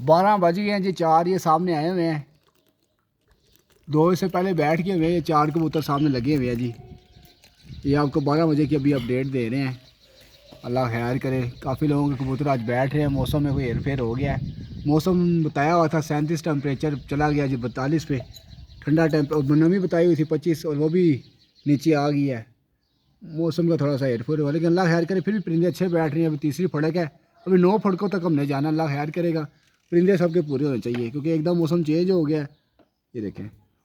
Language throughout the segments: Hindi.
12 बज गए हैं जी, 4 ये सामने आए हुए हैं, 2 से पहले बैठ के हुए, ये 4 कबूतर सामने लगे हुए हैं जी। ये आपको 12 बजे की अभी अपडेट दे रहे हैं। अल्लाह खैर करे। काफ़ी लोगों के कबूतर आज बैठ रहे हैं, मौसम में कोई हेरफेर हो गया है। मौसम बताया हुआ था 37 टेम्परेचर, चला गया जी 42 पे। ठंडा नमी बताई हुई थी 25, और वो भी नीचे आ गई है। मौसम का थोड़ा सा हेरफेर हुआ, लेकिन अल्लाह खैर करे, फिर भी परिंदे अच्छे बैठ रहे हैं। अभी तीसरी फड़क है, अभी 9 फड़कों तक हमने जाना, अल्लाह खैर करेगा। परिंदे सबके पूरे होने चाहिए, क्योंकि एकदम मौसम चेंज हो गया है। ये देखें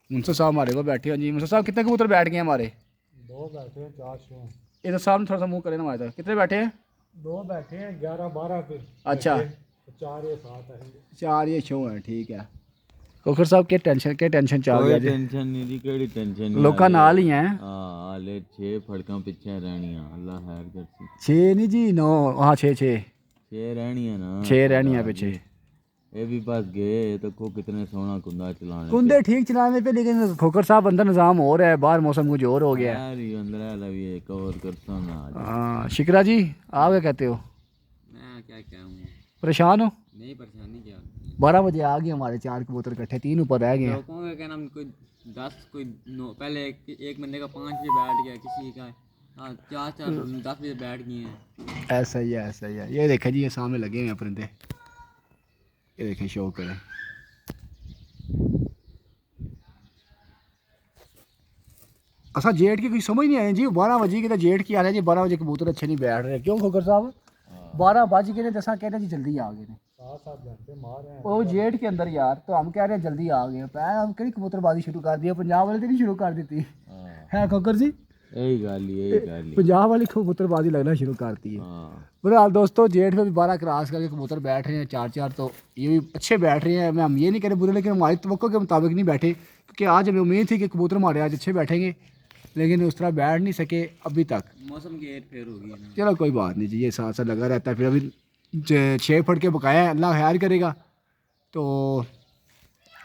मुंसर साहब हमारे को बैठे हैं जी। मुंसर साहब कितने कबूतर बैठ गए हमारे? 2 बैठे हैं, 4 शो हैं। इधर साहब थोड़ा सा मुँह करें ना हमारे तरफ, कितने बैठे हैं? 2 बैठे हैं, 11-12 पे। अच्छा, 4 या 7 है। 4 ये शो हैं, ठीक है। खोखर साहब क्या टेंशन चल रही है? टेंशन नहीं जी, केड़ी टेंशन नहीं। लोग नाल ही हैं। हाँ हाले 6 फड़कां पिछे रहनियां, अल्लाह खैर करसी। 6 नहीं जी, 9, हाँ 6 6 रहनियां ना, 6 रहनियां पीछे। ये भी बस गए तो को कितने सोना कुंदा चलाने कुंदे ठीक चलाने पे, लेकिन खोखर साहब अंदर निज़ाम हो रहा है, बाहर मौसम कुछ और हो गया है। यार ये अंदर है लवी कवर करता ना। हाँ शिकरा जी, आप क्या कहते हो? मैं क्या कहूँ, परेशान हो? नहीं परेशानी क्या, 12 बजे आ गए हमारे 4 कबूतर इकट्ठे, 3 ऊपर रह गए हैं। लोगों का कहना कोई 10 कोई 9, पहले एक बंदे का 5 बजे बैठ गया, किसी का 4 10 बजे बैठ गए हैं। ऐसा ही है, ऐसा ही है। ये देखें जी, ये सामने लगे हुए हैं परिंदे, ये देखें, शो करें। अच्छा जेठ की कुछ समझ नहीं आई जी, 12 बजे की तो जेठ की आ रहा है जी, 12 बजे कबूतर अच्छे नहीं बैठ रहे, क्यों खोखर साहब? 12 बज के ने दसा कह रहे जी जल्दी आ गए ने, 7-7 घंटे मार रहे हैं। वो जेठ के अंदर यार, तो हम कह रहे हैं जल्दी आ गए। पैर हम कहीं कबूतरबाजी शुरू कर दिया, पंजाब वाले तो नहीं शुरू कर दी है खोखर जी? यही गाली पंजाब वाली कबूतरबाजी लगना शुरू करती है। बहरहाल दोस्तों, जेठ में भी 12 क्रॉस करके कबूतर बैठ रहे हैं 4-4, तो ये भी अच्छे बैठ रहे हैं। मैं हम ये नहीं कह रहे बुरे, लेकिन हमारी तवक्को के मुताबिक नहीं बैठे, क्योंकि आज हमें उम्मीद थी कि कबूतर हमारे आज अच्छे बैठेंगे, लेकिन उस तरह बैठ नहीं सके अभी तक। मौसम की हेर फेर होगी ना। चलो कोई बात नहीं जी, ये साथ साथ लगा रहता है। फिर अभी 6 फट के बकाया है, अल्लाह खैर करेगा। तो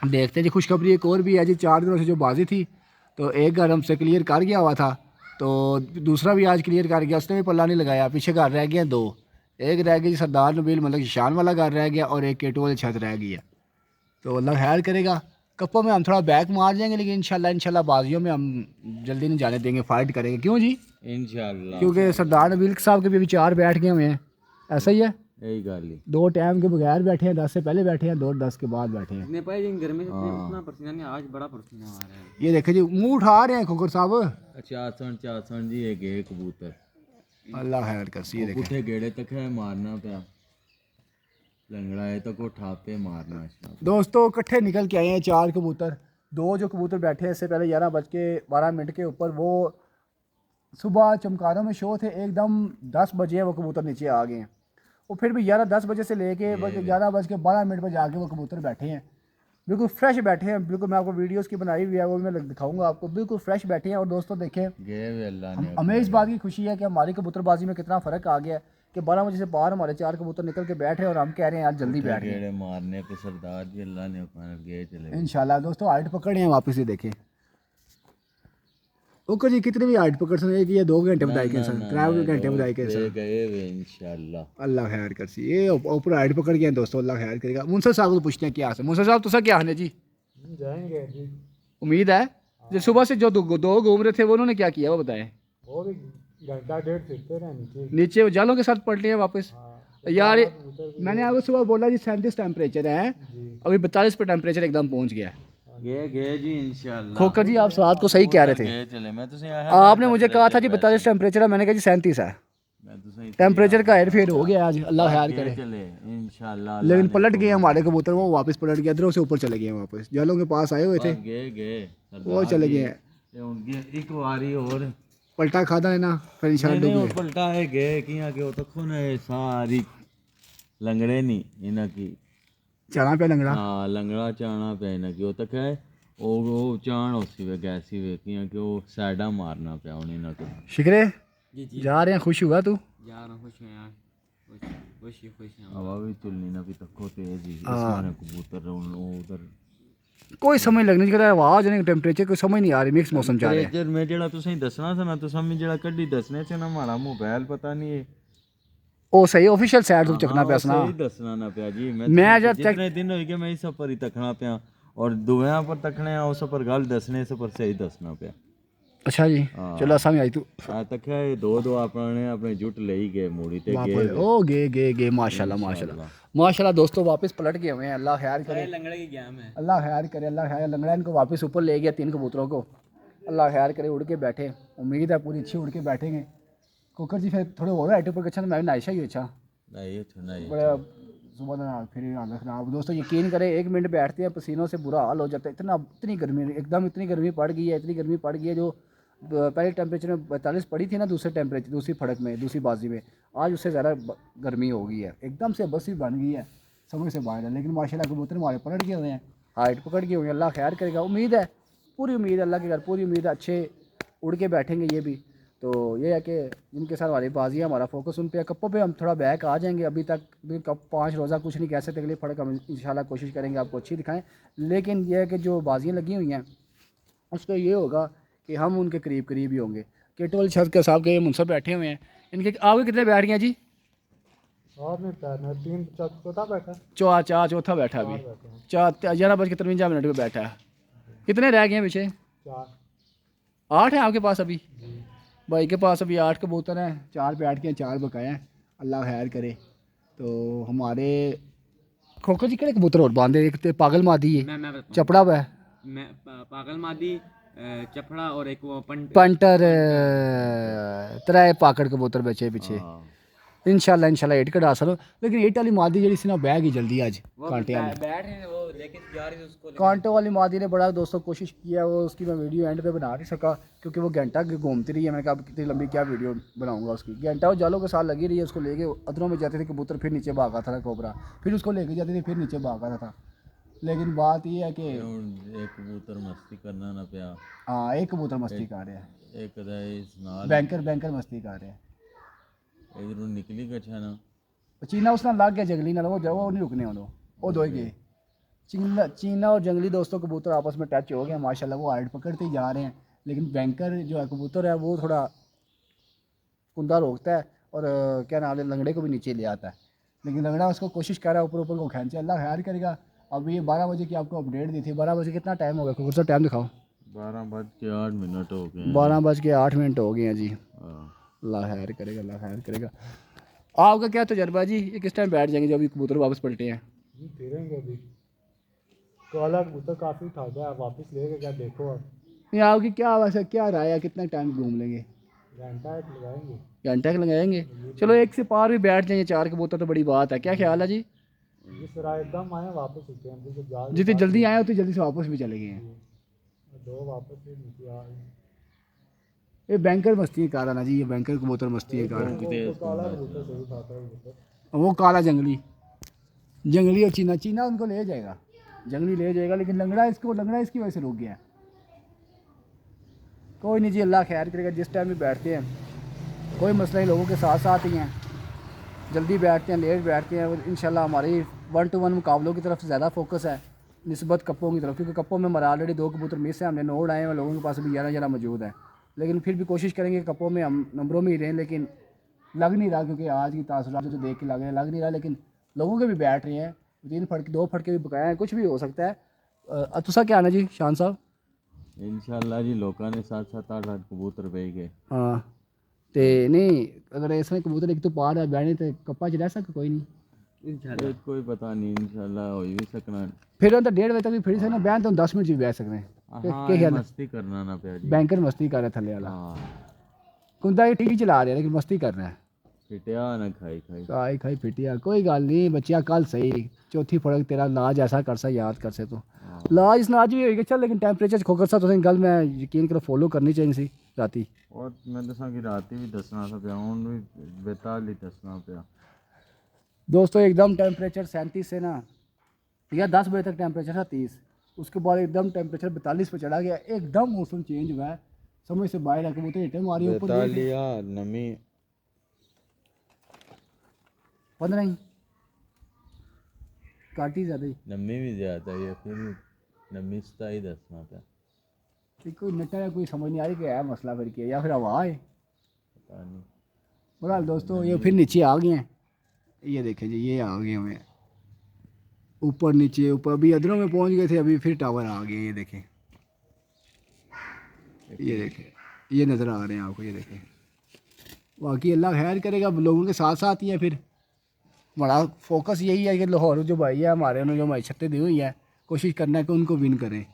देखते हैं जी। खुशखबरी एक और भी है जी, 4 दिनों से जो बाजी थी, तो एक घर हमसे क्लियर कर गया हुआ था, तो दूसरा भी आज क्लियर कर गया, उसने भी पल्ला नहीं लगाया। पीछे घर रह गए हैं 2, एक रह गई सरदार नबील मतलब शान वाला घर रह गया, और एक केटू वाली छत रह गई है। तो अल्लाह खैर करेगा। कप्पों में हम थोड़ा बैक मार जाएंगे, लेकिन इंशाल्लाह बाजियों में हम जल्दी नहीं जाने देंगे, फाइट करेंगे। क्यों जी? इंशाल्लाह, क्योंकि सरदार नबील साहब के भी 4 बैठ गए हुए हैं, ऐसा ही है। यही गाली 2 टाइम के बगैर बैठे हैं, 10 से पहले बैठे हैं, 2 10 के बाद बैठे हैं। इतने पाए दिन गर्मी से उतना पसीना नहीं, आज बड़ा पसीना आ रहा है। ये देखे जी, मुंह उठा रहे हैं खोखर साहब। अच्छा चासन जी, ये गए कबूतर अल्लाह खैर कर सी। ये देखे पुठे गेड़े तक है मारना पे लंगड़ा है तो को ठापे मारना। दोस्तों, इकट्ठे निकल के आए हैं 4 कबूतर। 2 जो कबूतर बैठे हैं इससे पहले 11:12 के ऊपर, वो सुबह चमकारों में शो थे, एकदम 10 बजे वो कबूतर नीचे आ गए हैं। वो फिर भी 10 बजे से लेके 11:12 पर जाके वो कबूतर बैठे हैं, बिल्कुल फ्रेश बैठे हैं। बिल्कुल मैं आपको वीडियोस की बनाई हुई है, वो मैं दिखाऊंगा आपको, बिल्कुल फ्रेश बैठे हैं। और दोस्तों देखें, हमें इस बात की खुशी है कि हमारी कबूतरबाजी में कितना फ़र्क आ गया है कि 12 बजे से बाहर हमारे 4 कबूतर निकल के बैठे हैं, और हम कह रहे हैं यार जल्दी बैठ गए मारने पे सरदार जी अल्लाह ने गए चले। इंशाल्लाह। दोस्तों हाइट पकड़े हैं वापस, ही देखें ओके जी, कितने भी हाइट पकड़ सकते, एक या 2 घंटे बताए के सर, 3 घंटे बताए के सर, गए वे इंशाल्लाह। अल्लाह खैर कर सी। ये ऊपर हाइट पकड़ गए हैं दोस्तों, अल्लाह खैर करेगा। मुंसर साहब को पूछते हैं क्या है। मुंसर साहब तो क्या हाल है जी? जाएंगे जी, उम्मीद है। जो सुबह से जो 2 घूम रहे थे, वो उन्होंने क्या किया वो बताएं। वो भी घंटा 1.5 फिरते रहे नीचे वो जालों के साथ पलट लिए वापस। यार मैंने आपको सुबह बोला जी 37 टेम्परेचर है, अभी 42 पे टेम्परेचर एकदम पहुंच गया है। गए जी इंशाल्लाह। खोकर जी आप रात को सही कह रहे थे, चले मैं तो आपने मुझे कहा था जी 42 टेम्परेचर है, मैंने कहा जी 37 है। टेम्परेचर का हेर फेर हो गया आज, अल्लाह खैर करे। चले इंशाल्लाह। लेकिन पलट गए हमारे कबूतर, वो वापस पलट गया, इधरों से ऊपर चले गए वापस। जालों के पास आए हुए थे, गए वो चले गए हैं। उनकी एक बारी और पलटा खादा है ना, फिर इंशाल्लाह डूब गए। पलटा है गए किया के तो खुन है सारी लंगड़े नहीं इना की चाना पे लंगड़ा। हाँ लंगड़ा चाना पे इना की तक है वो चाण उसी वे गैसी वे किया कि वो साइडा मारना पे उन्हीं ना। शिकरे जी जी जा रहे हैं, खुश हुआ तू? जा रहा हूँ, खुश हैं यार, खुश हैं। हवा भी चलनी ना भी तको तेज ही इसमें कबूतर उधर कोई समझ लगनी चाहिए, आवाज नहीं, टेम्परेचर कोई समझ नहीं आ रही, मिक्स मौसम चल रहा है। टेम्परेचर मैं जेड़ा तुसें दसना था ना, तुसां मैं जेड़ा कड्डी दसने से ना हमारा मोबाइल पता नहीं है ਉਹ ਸਹੀ ਆਫੀਸ਼ੀਅਲ ਸਾਈਡ ਤੋਂ ਚੱਕਣਾ ਪਿਆ ਸੁਣਾ ਸਹੀ ਦੱਸਣਾ ਨਾ ਪਿਆ ਜੀ ਮੈਂ ਜਦ ਤੱਕ ਜਿਤਨੇ ਦਿਨ ਹੋਏ ਕਿ ਮੈਂ ਇਸ ਪਰ ਹੀ ਤੱਕਣਾ ਪਿਆ ਔਰ ਦੁਆਵਾਂ ਪਰ ਤੱਕਣੇ ਆ ਉਸ ਪਰ ਗੱਲ ਦੱਸਣੇ ਇਸ ਪਰ ਸਹੀ ਦੱਸਣਾ ਪਿਆ ਅੱਛਾ ਜੀ ਚਲੋ ਅਸਾਂ ਵੀ ਆਈ ਤੂੰ ਆ ਤੱਕਿਆ ਇਹ ਦੋ ਆਪਣੇ ਜੁੱਟ ਲਈ ਗਏ ਮੂੜੀ ਤੇ ਗਏ ओ गे माशाल्लाह दोस्तों वापस पलट गए हुए हैं अल्लाह खैर करे लंगड़े की गेम है अल्लाह खैर करे अल्लाह खैर लंगड़ा इनको वापस ऊपर ले गया 3 कबूतरों को अल्लाह खैर करे उड़ के बैठे उम्मीद है पूरी अच्छी उड़ के बैठेंगे कुकर जी फिर थोड़े और हाइट पर अच्छा मैं भी नाइशा ही अच्छा नहीं बड़ा सुबह ना फिर हालत खराब दोस्तों यकीन करें 1 मिनट बैठते हैं पसीनों से बुरा हाल हो जाता है इतनी गर्मी एकदम इतनी गर्मी पड़ गई है जो पहले टेम्परेचर में 42 पड़ी थी ना दूसरी फड़क में दूसरी बाजी में आज उससे ज़्यादा गर्मी हो गई है एकदम से बस ही बन गई है समझ से बाहर है लेकिन माशाल्लाह कबूतर हमारे पलट गए हुए हैं हाइट पकड़ के हुए हैं अल्लाह खैर करेगा उम्मीद है पूरी उम्मीद है अल्लाह के घर पूरी उम्मीद है अच्छे उड़ के बैठेंगे ये भी तो ये है कि जिनके साथ हमारी बाजी है हमारा फोकस उन पे है कप्पों पे हम थोड़ा बैक आ जाएंगे अभी तक भी कप 5 रोज़ा कुछ नहीं कह सकते अगली फड़क हम इंशाल्लाह कोशिश करेंगे आपको अच्छी दिखाएं लेकिन यह है कि जो बाजियाँ लगी हुई हैं उसका ये होगा कि हम उनके करीब ही होंगे केटवल छत के साहब के मुंसब बैठे हुए हैं इनके आपके कितने बैठ गए जी और नहीं पैर 3 चौथा बैठा चौथा बैठा अभी 11:53 पे बैठा है कितने रह गए हैं पीछे 8 हैं आपके पास अभी भाई के पास अभी 8 कबूतर हैं 4 बैठ के 4 बकाए हैं अल्लाह खैर करे तो हमारे खोखो जी केड़े कबूतर और बांधे एक ते पागल मादी है मैं चपड़ा हुआ है मैं पागल मादी चपड़ा और एक वो पंटर त्रै पाकड़ कबूतर बचे पीछे इंशाल्लाह 8 कढ़ा सरो लेकिन 8 वाली मादी जी सी ना बह गई जल्दी आज कांटे वाली बैठ रहे वो लेके जा रही उसको कांटों वाली मादी ने बड़ा दोस्तों कोशिश किया वो उसकी मैं वीडियो एंड पे बना नहीं सका क्योंकि वो घंटा घूमती रही है मैंने कहा कितनी लंबी क्या वीडियो बनाऊंगा उसकी घंटा वो जालों के साथ लगी रही है उसको लेके अदरों में जाते थे कबूतर फिर नीचे भागा था कोबरा फिर उसको लेके जाती थी फिर नीचे भागा था लेकिन बात ये है कि एक कबूतर मस्ती करना ना पिया हाँ एक कबूतर मस्ती कर रहे हैं एक बैंकर मस्ती कर रहे हैं इधरों निकली गया ना चीना उसने लग गया जंगली ना वो नहीं रुकने वो दो गए चीना और जंगली दोस्तों कबूतर आपस में टच हो गए माशाल्लाह वो हाइट पकड़ते ही जा रहे हैं लेकिन बैंकर जो है कबूतर है वो थोड़ा कुंदा रोकता है और क्या नाम है लंगड़े को भी नीचे ले आता है लेकिन लंगड़ा उसको कोशिश कर रहा है ऊपर को खींचे अल्लाह खैर करेगा अब ये 12 बजे की आपको अपडेट दी थी 12 बजे कितना टाइम हो गया कबूतर टाइम दिखाओ 12:08 हो गए 12:08 हो गए हैं जी अल्लाह खैर करेगा आपका क्या तजर्बा जी ये किस टाइम बैठ जाएंगे जब ये कबूतर वापस पलटे हैं फिरेंगे अभी काला कबूतर काफ़ी था गया वापस लेके क्या देखो अब नहीं आपकी क्या वैसे क्या राय है कितना टाइम घूम लेंगे घंटा एक लगाएंगे घंटा लगाएंगे चलो एक से पार भी बैठ जाएंगे 4 कबूतर तो बड़ी बात है क्या ख्याल है जी जिस राय एकदम आए वापस उठे हम तो जा जितनी जल्दी आए उतनी जल्दी से वापस भी चले गए हैं 2 वापस भी नीचे आ गए ये बैंकर मस्ती है काला ना जी ये बैंकर कबूतर मस्ती है काला काला कबूतर सही था कबूतर वो काला जंगली और चीना उनको ले जाएगा जंगली ले जाएगा लेकिन लंगड़ा इसकी वजह से रुक गया कोई नहीं जी अल्लाह खैर करेगा जिस टाइम भी बैठते हैं कोई मसला नहीं लोगों के साथ साथ ही हैं जल्दी बैठते हैं लेट बैठते हैं इंशाल्लाह हमारी 1-to-1 मुकाबलों की तरफ ज़्यादा फोकस है निस्बत कप्पों की तरफ क्योंकि कप्पों में हमारा ऑलरेडी 2 कबूतर मिस है हमने नोड आए हैं लोगों के पास अभी 11 मौजूद है लेकिन फिर भी कोशिश करेंगे कप्पों में हम नंबरों में ही रहें लेकिन लग नहीं रहा क्योंकि आज की तासुरात जो देख के लग नहीं रहा लेकिन लोगों के भी बैठ रहे हैं 3 फटके 2 फटके भी बकाया हैं कुछ भी हो सकता है तुसा क्या आना जी शान साहब इंशाल्लाह जी लोगों ने 7-8 कबूतर पे गए हाँ तो नहीं अगर इसमें कबूतर एक तो पार है बैठने तो कप्पा च रह सके कोई नहीं इंशाल्लाह कोई पता नहीं इंशाल्लाह हो भी सकना फिर हम तो 1:30 बजे तक भी फिर सकते बहन तो 10 मिनट भी बैठ सकते हैं हाँ ये मस्ती करना ना पिया जी बैंकर मस्ती कर रहा थल्ले वाला हाँ कुंदा ये टीवी चला रहा है लेकिन मस्ती कर रहा है पिटिया ना खाई पिटिया कोई गल नहीं बच्चिया कल सही चौथी फड़क तेरा लाज ऐसा कर सा याद कर से तो लाज इस नाज भी होगी चल लेकिन टेम्परेचर खोकर सा तो गल मैं यकीन करो फॉलो करनी चाहिए सी राती और मैं दसा कि राती भी दसना था पिया हुन भी बेताल ही दसना पिया दोस्तों एकदम टेम्परेचर 37 से ना या 10 बजे तक टेम्परेचर था 30 उसके बाद एकदम टेम्परेचर 42 पे चढ़ा गया एकदम मौसम चेंज हुआ है समझ से बाहर आके मुझे हिटे मारी ऊपर नमी 15 ही काटी ज़्यादा ही नमी भी ज़्यादा है फिर भी नमी 27 दसना था कोई नटा या कोई समझ नहीं आ रही कि है मसला फिर क्या या फिर हवा है पता नहीं बहरहाल दोस्तों ये फिर नीचे आ गए हैं ये देखें जी, ये आ गए हमें ऊपर नीचे, ऊपर अभी अदरों में पहुंच गए थे, अभी फिर टावर आ गए। ये देखें, ये देखें, ये नज़र आ रहे हैं आपको, ये देखें। बाकी अल्लाह खैर करेगा, लोगों के साथ साथ ही है। फिर बड़ा फोकस यही है कि लाहौर जो भाई है हमारे, उन्होंने जो हमारी छतें दी हुई हैं, कोशिश करना है कि उनको विन करें।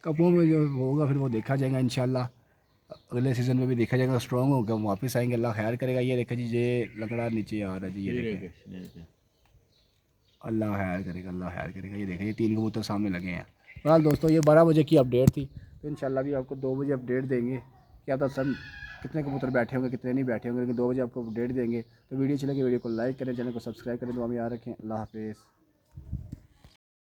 कपों में जो होगा फिर वो देखा जाएगा इंशाल्लाह, अगले सीज़न में भी देखा जाएगा, स्ट्रॉन्ग होकर हम वापस आएंगे, अल्लाह खैर करेगा। ये देखा जी, ये लकड़ा नीचे आ रहा है जी, ये देखें, अल्लाह खैर करेगा, अल्लाह खैर करेगा। ये देखें, ये 3 कबूतर सामने लगे हैं। बहरहाल दोस्तों, ये 12 बजे की अपडेट थी, तो इंशाल्लाह भी आपको 2 बजे अपडेट देंगे। क्या था सर, कितने कबूतर बैठे होंगे कितने नहीं बैठे होंगे, लेकिन 2 बजे आपको अपडेट देंगे। तो वीडियो चलेगी, वीडियो को लाइक करें, चैनल को सब्सक्राइब करें, तो हम याद रखें। अल्लाह हाफिज़।